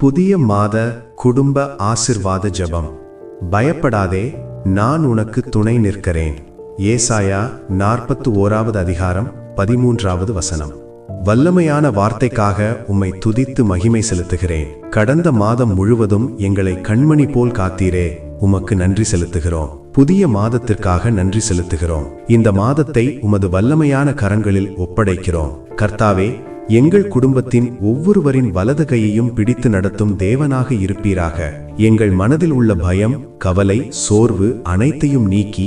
புதிய மாத குடும்ப ஆசிர்வாத ஜெபம். பயப்படாதே, நான் உனக்கு துணை நிற்கிறேன். ஏசாயா 41வது அதிகாரம் 13வது வசனம். வல்லமையான வார்த்தைக்காக உம்மை துதித்து மகிமை செலுத்துகிறேன். கடந்த மாதம் முழுவதும் எங்களை கண்மணி போல் காத்தீரே, உமக்கு நன்றி செலுத்துகிறோம். புதிய மாதத்திற்காக நன்றி செலுத்துகிறோம். இந்த மாதத்தை உமது வல்லமையான கரங்களில் ஒப்படைக்கிறோம். கர்த்தாவே, எங்கள் குடும்பத்தின் ஒவ்வொருவரின் வலது கையையும் பிடித்து நடத்தும் தேவனாக இருப்பீராக. எங்கள் மனதில் உள்ள பயம், கவலை, சோர்வு அனைத்தையும் நீக்கி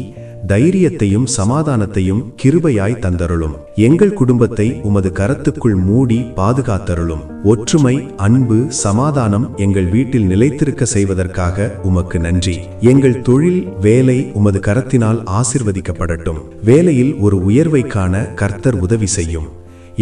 தைரியத்தையும் சமாதானத்தையும் கிருபையாய் தந்தருளும். எங்கள் குடும்பத்தை உமது கரத்துக்குள் மூடி பாதுகாத்தருளும். ஒற்றுமை, அன்பு, சமாதானம் எங்கள் வீட்டில் நிலைத்திருக்க செய்வதற்காக உமக்கு நன்றி. எங்கள் தொழில், வேலை உமது கரத்தினால் ஆசிர்வதிக்கப்படட்டும். வேலையில் ஒரு உயர்வை காண கர்த்தர் உதவி செய்யும்.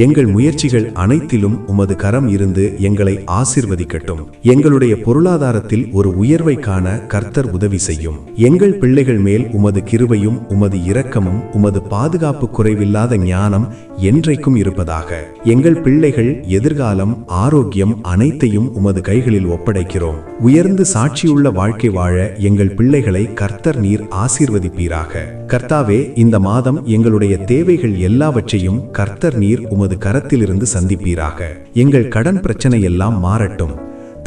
எங்கள் முயற்சிகள் அனைத்திலும் உமது கரம் இருந்து எங்களை ஆசிர்வதிக்கட்டும். எங்களுடைய பொருளாதாரத்தில் ஒரு உயர்வை காண கர்த்தர் உதவி செய்யும். எங்கள் பிள்ளைகள் மேல் உமது கிருபையும் உமது இரக்கமும் உமது பாதுகாப்பு குறைவில்லாத ஞானம் என்றைக்கும் இருப்பதாக. எங்கள் பிள்ளைகள் எதிர்காலம், ஆரோக்கியம் அனைத்தையும் உமது கைகளில் ஒப்படைக்கிறோம். உயர்ந்து சாட்சியுள்ள வாழ்க்கை வாழ எங்கள் பிள்ளைகளை கர்த்தர் நீர் ஆசீர்வதிப்பீராக. கர்த்தாவே, இந்த மாதம் எங்களுடைய தேவைகள் எல்லாவற்றையும் கர்த்தர் நீர் உமது கரத்திலிருந்து சந்திப்பீராக. எங்கள் கடன் பிரச்சனை எல்லாம் மாறட்டும்.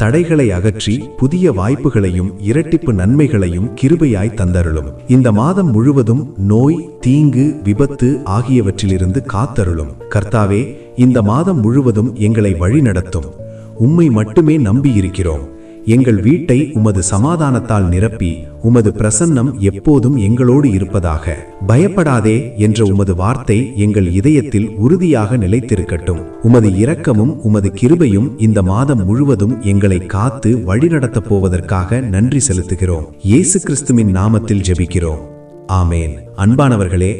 தடைகளை அகற்றி புதிய வாய்ப்புகளையும் இரட்டிப்பு நன்மைகளையும் கிருபையாய் தந்தருளும். இந்த மாதம் முழுவதும் நோய், தீங்கு, விபத்து ஆகியவற்றிலிருந்து காத்தருளும். கர்த்தாவே, இந்த மாதம் முழுவதும் எங்களை வழி நடத்தும். உம்மை மட்டுமே நம்பியிருக்கிறோம். எங்கள் வீட்டை உமது சமாதானத்தால் நிரப்பி உமது பிரசன்னம் எப்போதும் எங்களோடு இருப்பதாக. பயப்படாதே என்ற உமது வார்த்தை எங்கள் இதயத்தில் உறுதியாக நிலைத்திருக்கட்டும். உமது இரக்கமும் உமது கிருபையும் இந்த மாதம் முழுவதும் எங்களை காத்து வழிநடத்தப் போவதற்காக நன்றி செலுத்துகிறோம். இயேசு கிறிஸ்துவின் நாமத்தில் ஜெபிக்கிறோம். ஆமேன். அன்பானவர்களே,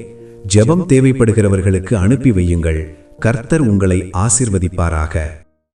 ஜெபம் தேவைப்படுகிறவர்களுக்கு அனுப்பி வையுங்கள். கர்த்தர் உங்களை ஆசிர்வதிப்பாராக.